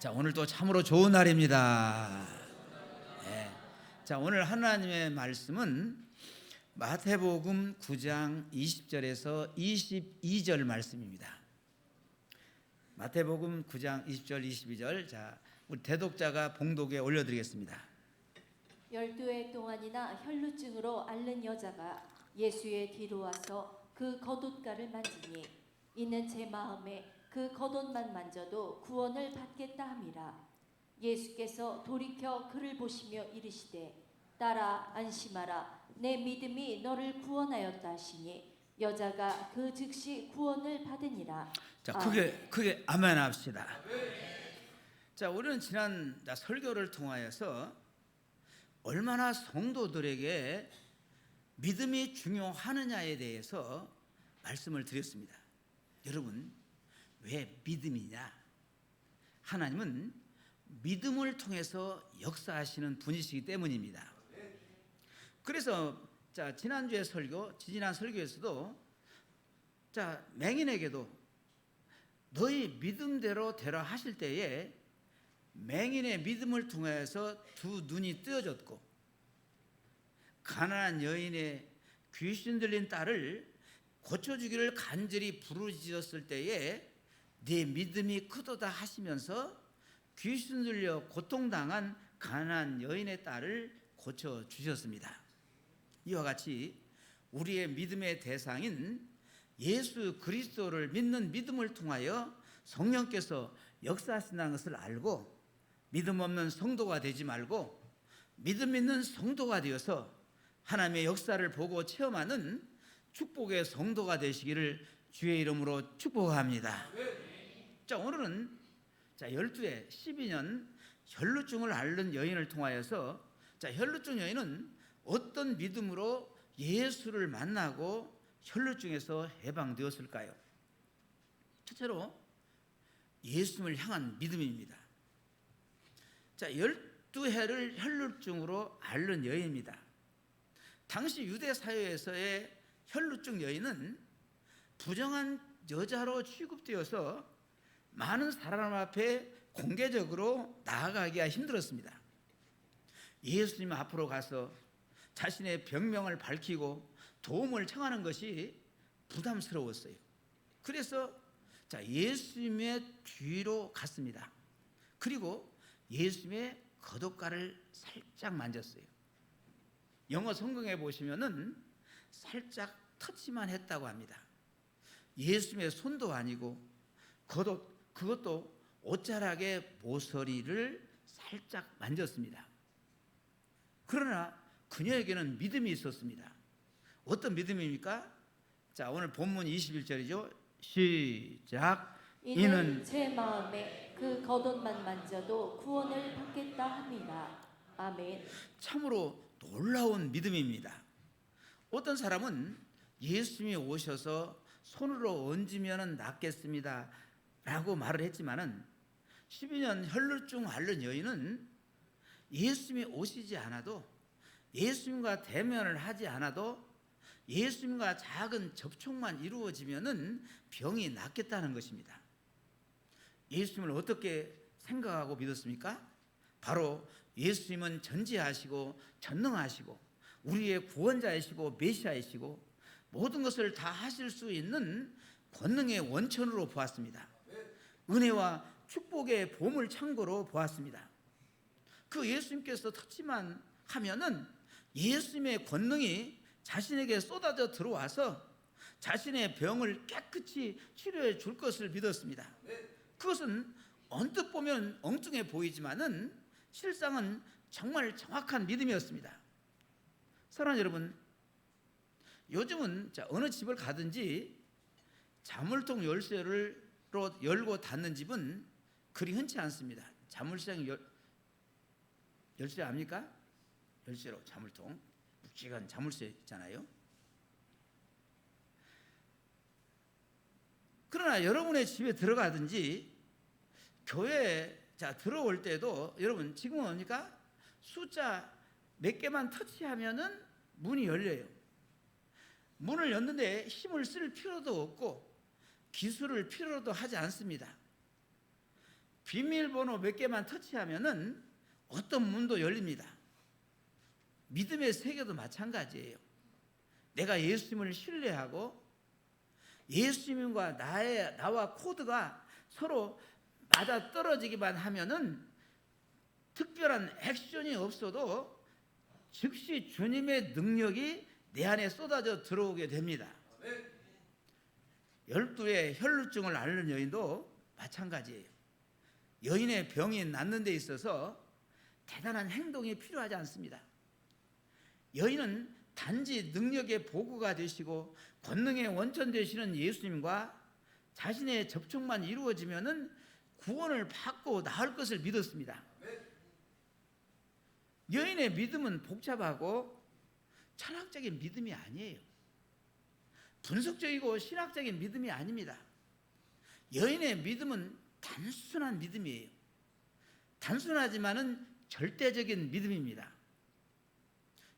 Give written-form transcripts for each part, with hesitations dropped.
자, 오늘도 참으로 좋은 날입니다. 네. 자, 오늘 하나님의 말씀은 마태복음 9장 20절에서 22절 말씀입니다. 마태복음 9장 20절 22절. 자, 우리 대독자가 봉독에 올려드리겠습니다. 12해 동안이나 혈루증으로 앓는 여자가 예수의 뒤로 와서 그 겉옷가를 만지니 이는 제 마음에 그 겉옷만 만져도 구원을 받겠다 함이라. 예수께서 돌이켜 그를 보시며 이르시되 딸아 안심하라, 내 믿음이 너를 구원하였다 하시니 여자가 그 즉시 구원을 받으니라. 자, 크게 아멘 합시다. 자, 우리는 지난 설교를 통하여서 얼마나 성도들에게 믿음이 중요하느냐에 대해서 말씀을 드렸습니다. 여러분, 왜 믿음이냐? 하나님은 믿음을 통해서 역사하시는 분이시기 때문입니다. 그래서 자, 지난 설교에서도 자, 맹인에게도 너희 믿음대로 되라 하실 때에 맹인의 믿음을 통해서 두 눈이 뜨어졌고, 가난한 여인의 귀신 들린 딸을 고쳐주기를 간절히 부르짖었을 때에 네 믿음이 크도다 하시면서 귀신 들려 고통당한 가난한 여인의 딸을 고쳐주셨습니다. 이와 같이 우리의 믿음의 대상인 예수 그리스도를 믿는 믿음을 통하여 성령께서 역사하신다는 것을 알고, 믿음 없는 성도가 되지 말고 믿음 있는 성도가 되어서 하나님의 역사를 보고 체험하는 축복의 성도가 되시기를 주의 이름으로 축복합니다. 자, 오늘은 12회 12년 혈루증을 앓는 여인을 통하여서 혈루증 여인은 어떤 믿음으로 예수를 만나고 혈루증에서 해방되었을까요? 첫째로 예수님을 향한 믿음입니다. 자, 12해를 혈루증으로 앓는 여인입니다. 당시 유대 사회에서의 혈루증 여인은 부정한 여자로 취급되어서 많은 사람 앞에 공개적으로 나아가기가 힘들었습니다. 예수님 앞으로 가서 자신의 병명을 밝히고 도움을 청하는 것이 부담스러웠어요. 그래서 예수님의 뒤로 갔습니다. 그리고 예수님의 겉옷가를 살짝 만졌어요. 영어 성경에 보시면은 살짝 터치만 했다고 합니다. 예수님의 손도 아니고 겉옷, 그것도 옷자락의 모서리를 살짝 만졌습니다. 그러나 그녀에게는 믿음이 있었습니다. 어떤 믿음입니까? 자, 오늘 본문 21절이죠. 시작. 이는 제 마음에 그 겉옷만 만져도 구원을 받겠다 함이라. 아멘. 참으로 놀라운 믿음입니다. 어떤 사람은 예수님이 오셔서 손으로 얹으면 낫겠습니다 라고 말을 했지만은 12년 혈루증 앓는 여인은 예수님이 오시지 않아도, 예수님과 대면을 하지 않아도 예수님과 작은 접촉만 이루어지면은 병이 낫겠다는 것입니다. 예수님을 어떻게 생각하고 믿었습니까? 바로 예수님은 전지하시고 전능하시고 우리의 구원자이시고 메시아이시고 모든 것을 다 하실 수 있는 권능의 원천으로 보았습니다. 은혜와 축복의 보물 창고로 보았습니다. 그 예수님께서 터치만 하면은 예수님의 권능이 자신에게 쏟아져 들어와서 자신의 병을 깨끗이 치료해 줄 것을 믿었습니다. 그것은 언뜻 보면 엉뚱해 보이지만은 실상은 정말 정확한 믿음이었습니다. 사랑하는 여러분, 요즘은 어느 집을 가든지 자물통 열쇠로 열고 닫는 집은 그리 흔치 않습니다. 자물쇠 열쇠 압니까? 열쇠로 자물통, 묵직한 자물쇠 있잖아요. 그러나 여러분의 집에 들어가든지 교회에 들어올 때도 여러분 지금은 뭡니까? 숫자 몇 개만 터치하면은 문이 열려요. 문을 열는데 힘을 쓸 필요도 없고 기술을 필요도 하지 않습니다. 비밀번호 몇 개만 터치하면은 어떤 문도 열립니다. 믿음의 세계도 마찬가지예요. 내가 예수님을 신뢰하고 예수님과 나와 코드가 서로 맞아 떨어지기만 하면은 특별한 액션이 없어도 즉시 주님의 능력이 내 안에 쏟아져 들어오게 됩니다. 12의 혈루증을 앓는 여인도 마찬가지예요. 여인의 병이 낫는 데 있어서 대단한 행동이 필요하지 않습니다. 여인은 단지 능력의 보고가 되시고 권능의 원천 되시는 예수님과 자신의 접촉만 이루어지면은 구원을 받고 나을 것을 믿었습니다. 여인의 믿음은 복잡하고 철학적인 믿음이 아니에요. 분석적이고 신학적인 믿음이 아닙니다. 여인의 믿음은 단순한 믿음이에요. 단순하지만은 절대적인 믿음입니다.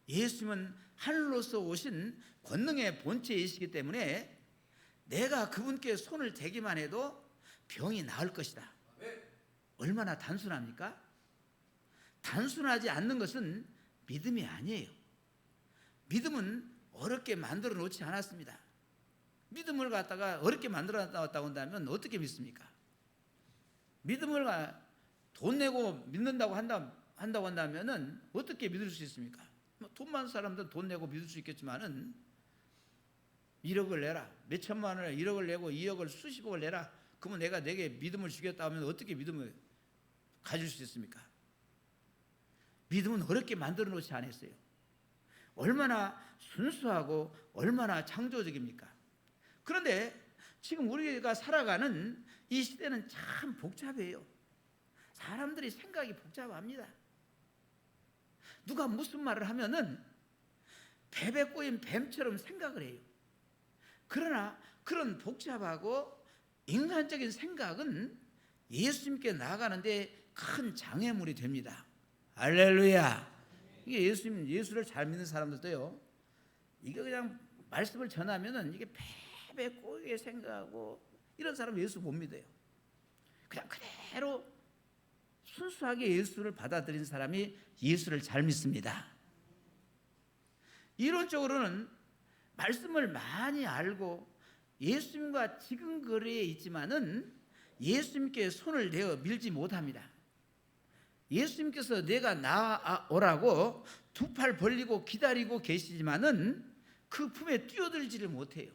예수님은 하늘로서 오신 권능의 본체이시기 때문에 내가 그분께 손을 대기만 해도 병이 나을 것이다. 얼마나 단순합니까? 단순하지 않는 것은 믿음이 아니에요. 믿음은 어렵게 만들어 놓지 않았습니다. 믿음을 갖다가 어렵게 만들어 놨다고 한다면 어떻게 믿습니까? 믿음을 돈 내고 믿는다고 한다고 한다면은 어떻게 믿을 수 있습니까? 돈 많은 사람들은 돈 내고 믿을 수 있겠지만은 1억을 내라, 몇 천만 원을 1억을 내고 2억을 수십억을 내라. 그러면 내가 내게 믿음을 주겠다 하면 어떻게 믿음을 가질 수 있습니까? 믿음은 어렵게 만들어 놓지 않았어요. 얼마나 순수하고 얼마나 창조적입니까? 그런데 지금 우리가 살아가는 이 시대는 참 복잡해요. 사람들이 생각이 복잡합니다. 누가 무슨 말을 하면은 뱀에 꼬인 뱀처럼 생각을 해요. 그러나 그런 복잡하고 인간적인 생각은 예수님께 나아가는데 큰 장애물이 됩니다. 할렐루야. 이게 예수를 잘 믿는 사람들도요, 이게 그냥 말씀을 전하면은 이게 뱀에 꼬이게 생각하고 이런 사람 예수 못 믿어요. 그냥 그대로 순수하게 예수를 받아들인 사람이 예수를 잘 믿습니다. 이론적으로는 말씀을 많이 알고 예수님과 지금 거리에 있지만은 예수님께 손을 내어 밀지 못합니다. 예수님께서 내가 나오라고 두 팔 벌리고 기다리고 계시지만은 그 품에 뛰어들지를 못해요.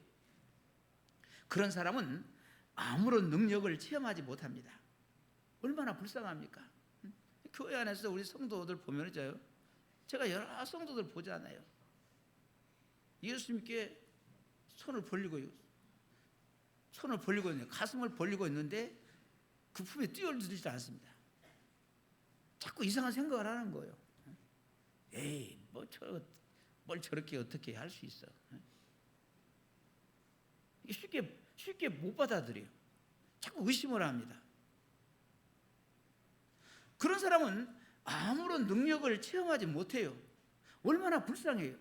그런 사람은 아무런 능력을 체험하지 못합니다. 얼마나 불쌍합니까? 교회 안에서 우리 성도들 보면 제가 여러 성도들 보잖아요. 예수님께 손을 벌리고 있는, 가슴을 벌리고 있는데 그 품에 뛰어들지 않습니다. 자꾸 이상한 생각을 하는 거예요. 에이, 뭘 저렇게 어떻게 할 수 있어? 쉽게 못 받아들여요. 자꾸 의심을 합니다. 그런 사람은 아무런 능력을 체험하지 못해요. 얼마나 불쌍해요.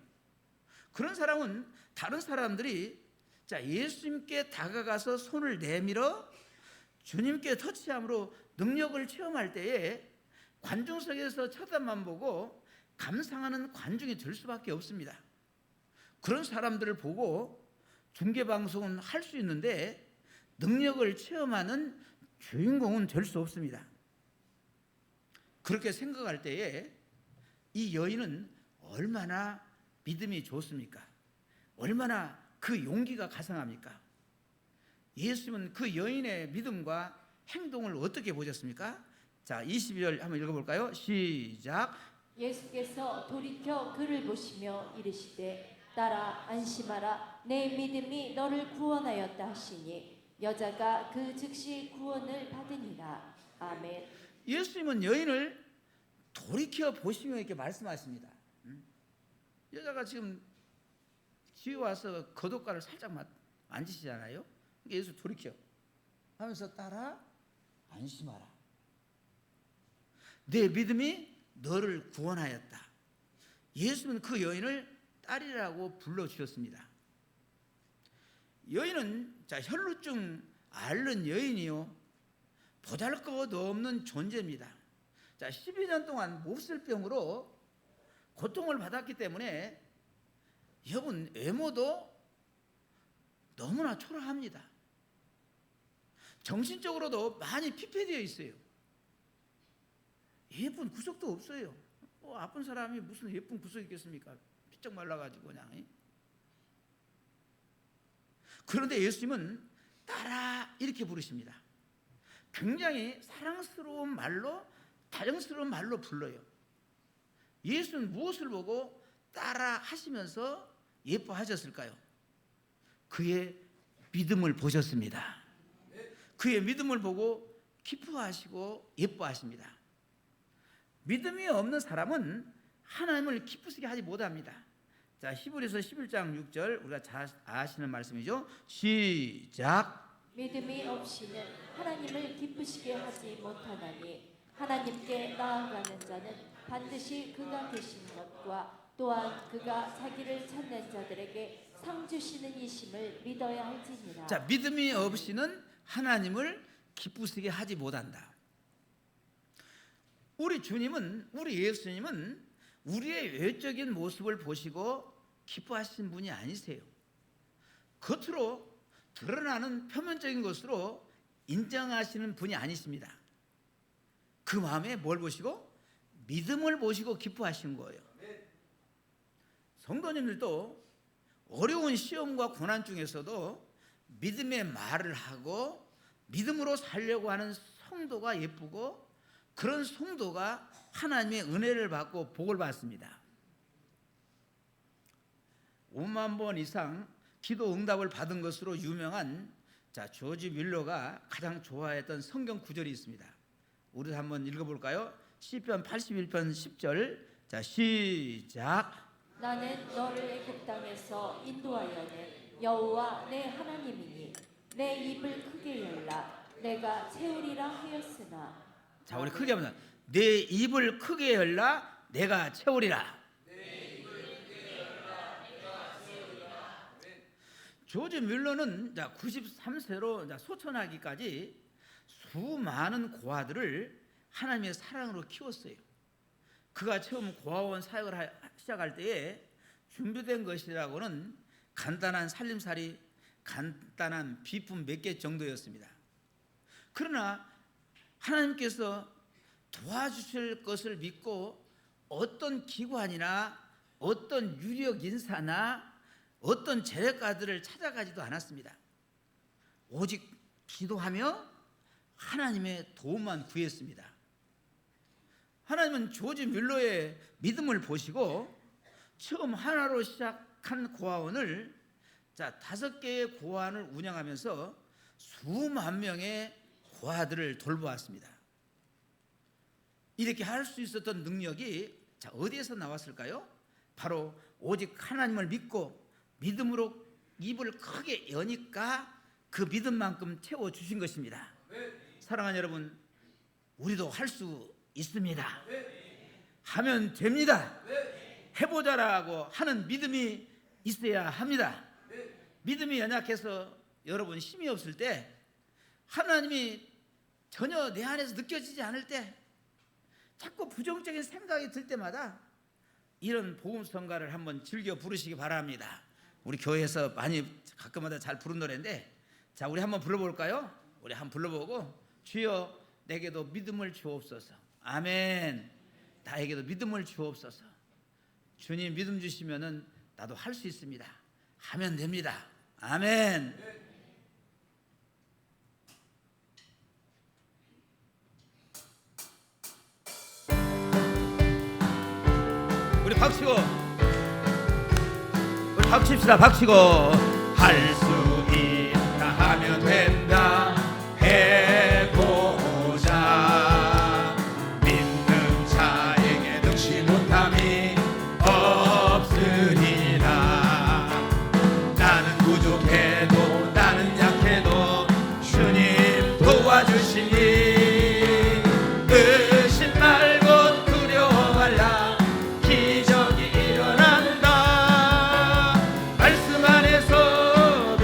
그런 사람은 다른 사람들이 예수님께 다가가서 손을 내밀어 주님께 터치함으로 능력을 체험할 때에 관중석에서 쳐다만 보고 감상하는 관중이 될 수밖에 없습니다. 그런 사람들을 보고 중계방송은 할 수 있는데 능력을 체험하는 주인공은 될 수 없습니다. 그렇게 생각할 때에 이 여인은 얼마나 믿음이 좋습니까? 얼마나 그 용기가 가상합니까? 예수님은 그 여인의 믿음과 행동을 어떻게 보셨습니까? 자, 22절 한번 읽어볼까요? 시작. 예수께서 돌이켜 그를 보시며 이르시되 딸아 안심하라 내 믿음이 너를 구원하였다 하시니 여자가 그 즉시 구원을 받으니라. 아멘. 예수님은 여인을 돌이켜 보시며 이렇게 말씀하십니다. 여자가 지금 집에 와서 겉옷가를 살짝 만지시잖아요. 예수 돌이켜 하면서 딸아 안심하라. 내 믿음이 너를 구원하였다. 예수는 그 여인을 딸이라고 불러주셨습니다. 여인은 혈루증 앓는 여인이요, 보잘것없는 존재입니다. 자, 12년 동안 몹쓸 병으로 고통을 받았기 때문에 여러분 외모도 너무나 초라합니다. 정신적으로도 많이 피폐되어 있어요. 예쁜 구석도 없어요. 아픈 사람이 무슨 예쁜 구석이 있겠습니까? 피쩍 말라가지고 그냥. 그런데 예수님은 따라 이렇게 부르십니다. 굉장히 사랑스러운 말로, 다정스러운 말로 불러요. 예수는 무엇을 보고 따라 하시면서 예뻐하셨을까요? 그의 믿음을 보셨습니다. 그의 믿음을 보고 기뻐하시고 예뻐하십니다. 믿음이 없는 사람은 하나님을 기쁘시게 하지 못합니다. 자, 히브리서 11장 6절 우리가 잘 아시는 말씀이죠. 시작. 믿음이 없이는 하나님을 기쁘시게 하지 못하나니 하나님께 나아가는 자는 반드시 그가 계신 것과 또한 그가 자기를 찾는 자들에게 상 주시는 이심을 믿어야 할지니라. 자, 믿음이 없이는 하나님을 기쁘시게 하지 못한다. 우리 주님은, 우리 예수님은 우리의 외적인 모습을 보시고 기뻐하시는 분이 아니세요. 겉으로 드러나는 표면적인 것으로 인정하시는 분이 아니십니다. 그 마음에 뭘 보시고? 믿음을 보시고 기뻐하시는 거예요. 성도님들도 어려운 시험과 고난 중에서도 믿음의 말을 하고 믿음으로 살려고 하는 성도가 예쁘고, 그런 성도가 하나님의 은혜를 받고 복을 받습니다. 5만 번 이상 기도 응답을 받은 것으로 유명한 조지 뮬러가 가장 좋아했던 성경 구절이 있습니다. 우리 한번 읽어볼까요? 시편 81편 10절. 자, 시작. 나는 너를 애굽 땅에서 인도하여낸 여호와 내 하나님이니 내 입을 크게 열라 내가 채우리라 하였으나. 자, 우리 크게 하면 내 입을 크게 열라 내가 채우리라. 조지 뮬러는 93세로 소천하기까지 수많은 고아들을 하나님의 사랑으로 키웠어요. 그가 처음 고아원 사역을 시작할 때에 준비된 것이라고는 간단한 살림살이, 간단한 비품 몇 개 정도였습니다. 그러나 하나님께서 도와주실 것을 믿고 어떤 기관이나 어떤 유력 인사나 어떤 재력가들을 찾아가지도 않았습니다. 오직 기도하며 하나님의 도움만 구했습니다. 하나님은 조지 뮬러의 믿음을 보시고 처음 하나로 시작한 고아원을 5개의 고아원을 운영하면서 수만 명의 고아들을 돌보았습니다. 이렇게 할 수 있었던 능력이 어디에서 나왔을까요? 바로 오직 하나님을 믿고 믿음으로 입을 크게 여니까 그 믿음만큼 채워주신 것입니다. 사랑하는 여러분, 우리도 할 수 있습니다. 하면 됩니다. 해보자라고 하는 믿음이 있어야 합니다. 믿음이 연약해서 여러분 힘이 없을 때, 하나님이 전혀 내 안에서 느껴지지 않을 때, 자꾸 부정적인 생각이 들 때마다 이런 복음성가를 한번 즐겨 부르시기 바랍니다. 우리 교회에서 많이 가끔마다 잘 부른 노래인데, 자, 우리 한번 불러볼까요? 우리 한번 불러보고, 주여 내게도 믿음을 주옵소서. 아멘. 나에게도 믿음을 주옵소서. 주님 믿음 주시면은 나도 할 수 있습니다. 하면 됩니다. 아멘. 우리 박치고, 우리 박칩시다. 박치고. 할 수 있다 하면 된다 해보자. 믿는 자에게 능치 못함이 없으리라. 나는 부족해도 나는 약해도 주님 도와주시니 의심 말고 두려워 말라. 기적이 일어난다. 말씀 안에서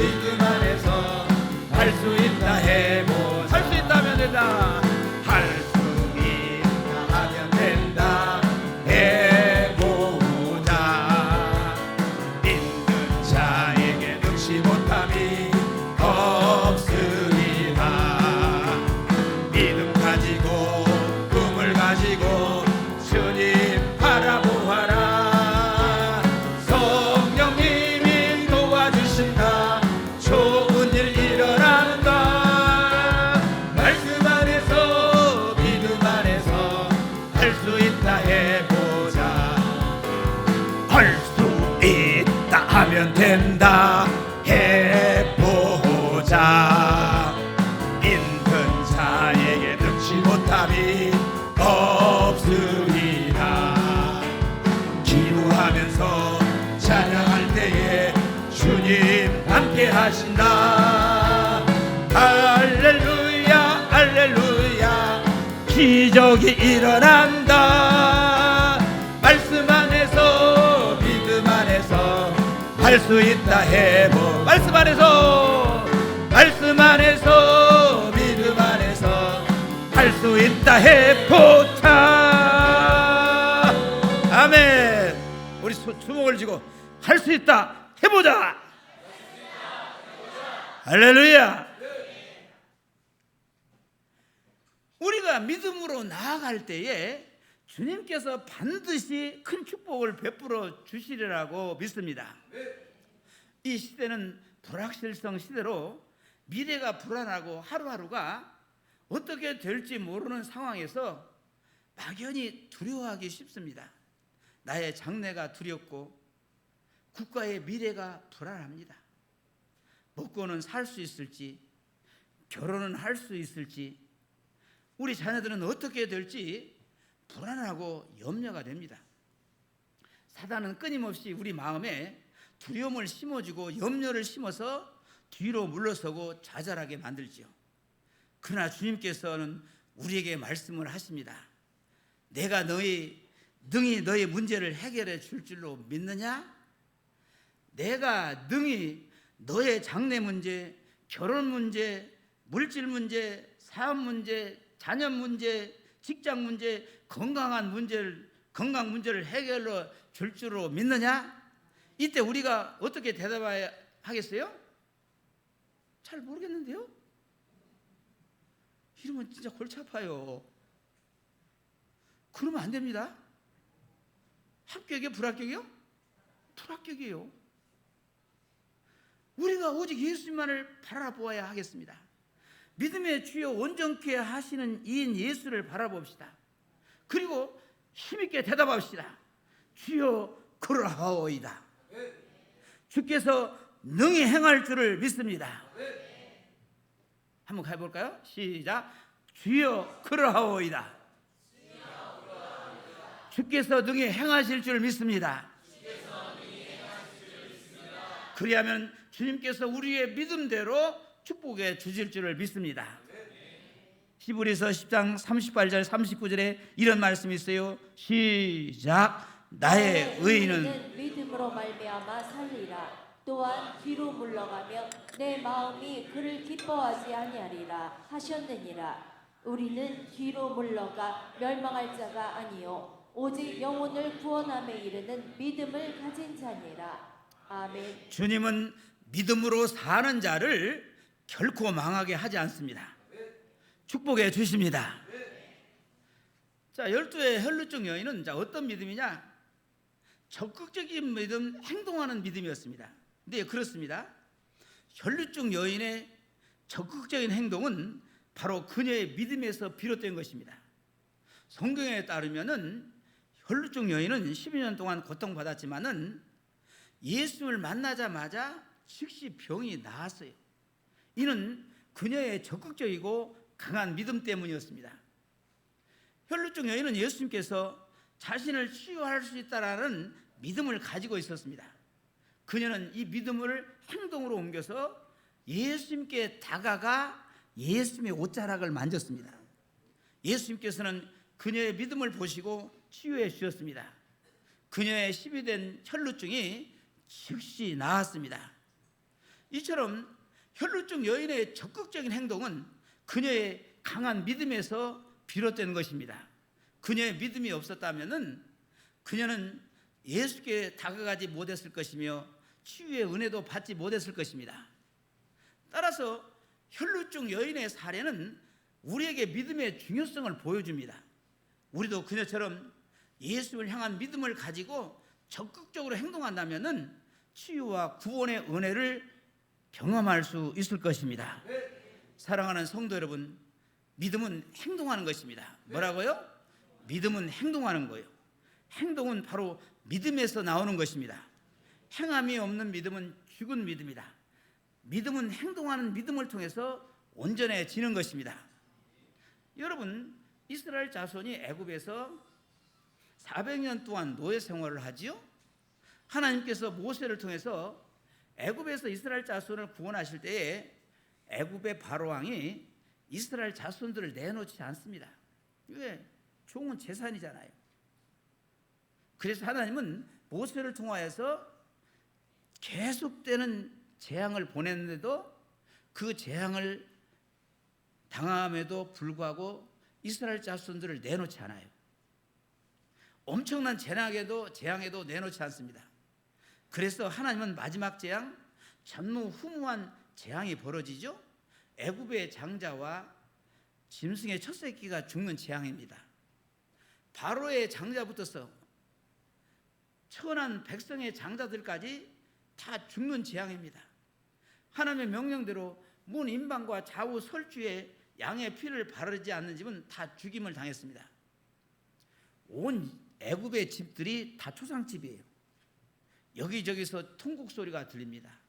가지고 주님 바라보아라. 성령님이 도와주신다. 좋은 일 일어난다. 말씀 안에서 믿음 안에서 할 수 있다 해보자. 할 수 있다 하면 된다 해보자. 힘든 자에게 능치 못함이 없으리라. 기도하면서 찬양할 때에 주님 함께 하신다. 할렐루야 할렐루야. 기적이 일어난다. 말씀 안에서 믿음 안에서 할 수 있다 해보. 말씀 안에서 믿음 안에서 할 수 있다 해보자. 아멘. 우리 주먹을 쥐고 할 수 있다 해보자. 할렐루야. 우리가 믿음으로 나아갈 때에 주님께서 반드시 큰 축복을 베풀어 주시리라고 믿습니다. 이 시대는 불확실성 시대로 미래가 불안하고 하루하루가 어떻게 될지 모르는 상황에서 막연히 두려워하기 쉽습니다. 나의 장래가 두렵고 국가의 미래가 불안합니다. 먹고는 살 수 있을지, 결혼은 할 수 있을지, 우리 자녀들은 어떻게 될지 불안하고 염려가 됩니다. 사단은 끊임없이 우리 마음에 두려움을 심어주고 염려를 심어서 뒤로 물러서고 좌절하게 만들지요. 그러나 주님께서는 우리에게 말씀을 하십니다. 내가 능히 너의 문제를 해결해 줄 줄로 믿느냐? 내가 능히 너의 장래 문제, 결혼 문제, 물질 문제, 사업 문제, 자녀 문제, 직장 문제, 건강 문제를 해결해 줄 줄로 믿느냐? 이때 우리가 어떻게 대답해야 하겠어요? 잘 모르겠는데요? 이러면 진짜 골치 아파요. 그러면 안 됩니다. 합격이요? 불합격이요? 불합격이에요. 우리가 오직 예수님만을 바라보아야 하겠습니다. 믿음의 주여 온전케 하시는 이인 예수를 바라봅시다. 그리고 힘있게 대답합시다. 주여 그러하오이다. 주께서 능히 행할 줄을 믿습니다. 한번 가볼까요? 시작. 주여 그러하오이다. 주께서 능히 행하실 줄 믿습니다. 그리하면 주님께서 우리의 믿음대로 축복해 주실 줄을 믿습니다. 히브리서 10장 38절 39절에 이런 말씀이 있어요. 시작. 나의 의인은 믿음으로 말미암아 살리라. 또한 뒤로 물러가며 내 마음이 그를 기뻐하지 아니하리라 하셨느니라. 우리는 뒤로 물러가 멸망할 자가 아니요 오직 영혼을 구원함에 이르는 믿음을 가진 자니라. 아멘. 주님은 믿음으로 사는 자를 결코 망하게 하지 않습니다. 축복해 주십니다. 자, 12의 혈루증 여인은 어떤 믿음이냐? 적극적인 믿음, 행동하는 믿음이었습니다. 네, 그렇습니다. 혈루증 여인의 적극적인 행동은 바로 그녀의 믿음에서 비롯된 것입니다. 성경에 따르면은 혈루증 여인은 12년 동안 고통받았지만은 예수를 만나자마자 즉시 병이 나았어요. 이는 그녀의 적극적이고 강한 믿음 때문이었습니다. 혈루증 여인은 예수님께서 자신을 치유할 수 있다라는 믿음을 가지고 있었습니다. 그녀는 이 믿음을 행동으로 옮겨서 예수님께 다가가 예수님의 옷자락을 만졌습니다. 예수님께서는 그녀의 믿음을 보시고 치유해 주셨습니다. 그녀의 시비된 혈루증이 즉시 나았습니다. 이처럼 혈루증 여인의 적극적인 행동은 그녀의 강한 믿음에서 비롯된 것입니다. 그녀의 믿음이 없었다면 그녀는 예수께 다가가지 못했을 것이며 치유의 은혜도 받지 못했을 것입니다. 따라서 혈루증 여인의 사례는 우리에게 믿음의 중요성을 보여줍니다. 우리도 그녀처럼 예수를 향한 믿음을 가지고 적극적으로 행동한다면은 치유와 구원의 은혜를 경험할 수 있을 것입니다. 사랑하는 성도 여러분, 믿음은 행동하는 것입니다. 뭐라고요? 믿음은 행동하는 거예요. 행동은 바로 믿음에서 나오는 것입니다. 행함이 없는 믿음은 죽은 믿음이다. 믿음은 행동하는 믿음을 통해서 온전해지는 것입니다. 여러분, 이스라엘 자손이 애굽에서 400년 동안 노예 생활을 하지요. 하나님께서 모세를 통해서 애굽에서 이스라엘 자손을 구원하실 때에 애굽의 바로왕이 이스라엘 자손들을 내놓지 않습니다. 왜? 종은 재산이잖아요. 그래서 하나님은 모세를 통하여서 계속되는 재앙을 보냈는데도 그 재앙을 당함에도 불구하고 이스라엘 자손들을 내놓지 않아요. 엄청난 재앙에도 내놓지 않습니다. 그래서 하나님은 마지막 재앙, 전무후무한 재앙이 벌어지죠. 애굽의 장자와 짐승의 첫 새끼가 죽는 재앙입니다. 바로의 장자부터서 천한 백성의 장자들까지 다 죽는 재앙입니다. 하나님의 명령대로 문 임방과 좌우 설주에 양의 피를 바르지 않는 집은 다 죽임을 당했습니다. 온 애굽의 집들이 다 초상집이에요. 여기저기서 통곡 소리가 들립니다.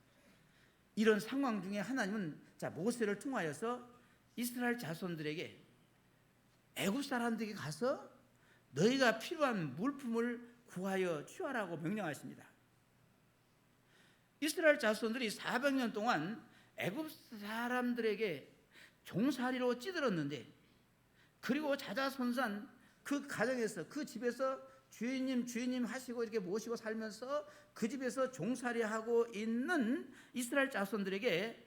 이런 상황 중에 하나님은 모세를 통하여서 이스라엘 자손들에게 애굽 사람들에게 가서 너희가 필요한 물품을 구하여 취하라고 명령하십니다. 이스라엘 자손들이 400년 동안 애굽 사람들에게 종살이로 찌들었는데, 그리고 자자손손 그 가정에서, 그 집에서 주인님 하시고 이렇게 모시고 살면서 그 집에서 종살이하고 있는 이스라엘 자손들에게,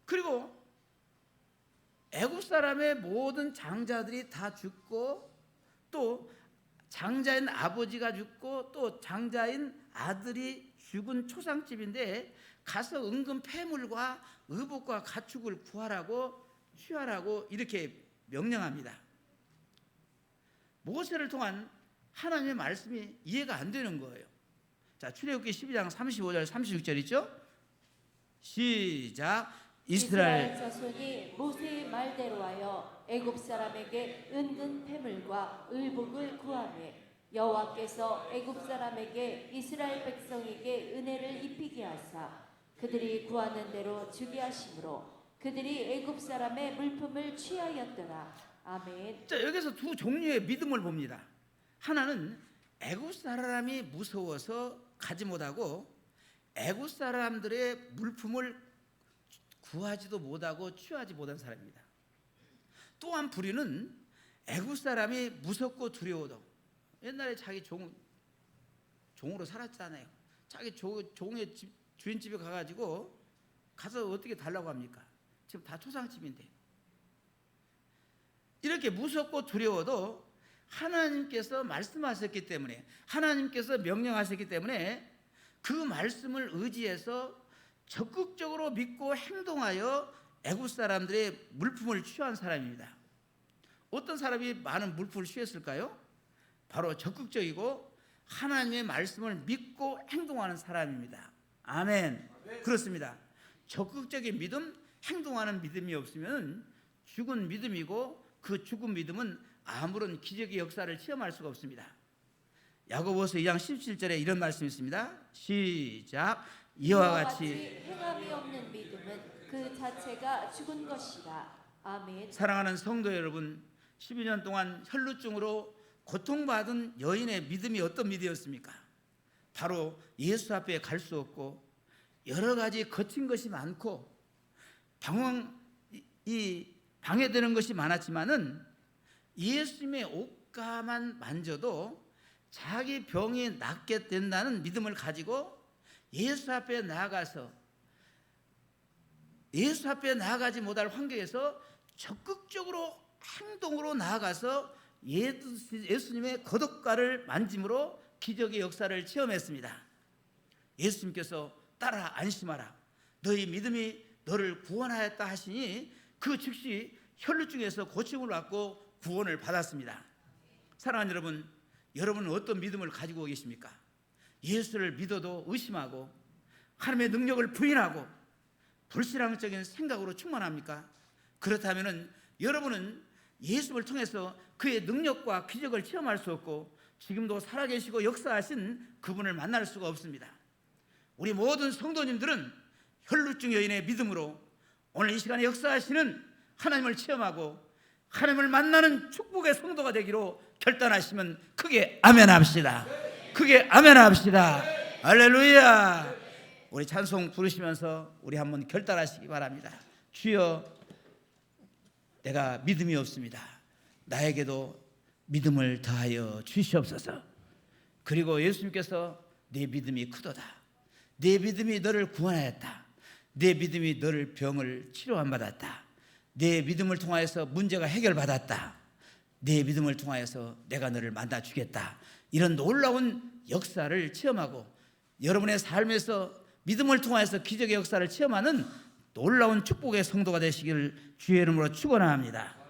그리고 애굽 사람의 모든 장자들이 다 죽고, 또 장자인 아버지가 죽고, 또 장자인 아들이 죽은 초상집인데 가서 은금 폐물과 의복과 가축을 구하라고 취하라고 이렇게 명령합니다. 모세를 통한 하나님의 말씀이 이해가 안 되는 거예요. 자, 출애굽기 12장 35절 36절 있죠? 시작. 이스라엘 자손이 모세의 말대로 하여 애굽 사람에게 은근 폐물과 의복을 구하매 여호와께서 애굽 사람에게 이스라엘 백성에게 은혜를 입히게 하사 그들이 구하는 대로 주게 하심으로 그들이 애굽 사람의 물품을 취하였더라. 아멘. 자, 여기서 두 종류의 믿음을 봅니다. 하나는 애굽 사람이 무서워서 가지 못하고 애굽 사람들의 물품을 구하지도 못하고 취하지 못한 사람입니다. 또 한 부류는 애굽 사람이 무섭고 두려워도, 옛날에 자기 종으로 살았잖아요. 자기 종의 주인집에 가가지고 가서 어떻게 달라고 합니까? 지금 다 초상집인데. 이렇게 무섭고 두려워도 하나님께서 말씀하셨기 때문에, 하나님께서 명령하셨기 때문에 그 말씀을 의지해서 적극적으로 믿고 행동하여 애굽 사람들의 물품을 취한 사람입니다. 어떤 사람이 많은 물품을 취했을까요? 바로 적극적이고 하나님의 말씀을 믿고 행동하는 사람입니다. 아멘. 그렇습니다. 적극적인 믿음, 행동하는 믿음이 없으면 죽은 믿음이고, 그 죽은 믿음은 아무런 기적의 역사를 체험할 수가 없습니다. 야고보서 2장 17절에 이런 말씀이 있습니다. 시작. 이와 같이 행함이 없는 믿음은 그 자체가 죽은 것이라. 아멘. 사랑하는 성도 여러분, 12년 동안 혈루증으로 고통받은 여인의 믿음이 어떤 믿음이었습니까? 바로 예수 앞에 갈 수 없고 여러 가지 거친 것이 많고 방해되는 것이 많았지만은 예수님의 옷가만 만져도 자기 병이 낫게 된다는 믿음을 가지고 예수 앞에 나아가지 못할 환경에서 적극적으로 행동으로 나아가서 예수님의 거독가를 만짐으로 기적의 역사를 체험했습니다. 예수님께서 따라 안심하라, 너희 믿음이 너를 구원하였다 하시니 그 즉시 혈루증에서 고침을 받고 구원을 받았습니다. 사랑하는 여러분, 여러분은 어떤 믿음을 가지고 계십니까? 예수를 믿어도 의심하고 하나님의 능력을 부인하고 불신앙적인 생각으로 충만합니까? 그렇다면 여러분은 예수를 통해서 그의 능력과 기적을 체험할 수 없고 지금도 살아계시고 역사하신 그분을 만날 수가 없습니다. 우리 모든 성도님들은 혈루증 여인의 믿음으로 오늘 이 시간에 역사하시는 하나님을 체험하고 하나님을 만나는 축복의 성도가 되기로 결단하시면 크게 아멘합시다. 크게 아멘합시다. 할렐루야. 우리 찬송 부르시면서 우리 한번 결단하시기 바랍니다. 주여, 내가 믿음이 없습니다. 나에게도 믿음을 더하여 주시옵소서. 그리고 예수님께서 내 믿음이 크도다. 내 믿음이 너를 구원하였다. 내 믿음이 너를 병을 치료함 받았다. 내 믿음을 통하여서 문제가 해결받았다. 내 믿음을 통하여서 내가 너를 만나 주겠다. 이런 놀라운 역사를 체험하고 여러분의 삶에서 믿음을 통하여서 기적의 역사를 체험하는 놀라운 축복의 성도가 되시기를 주의 이름으로 축원합니다.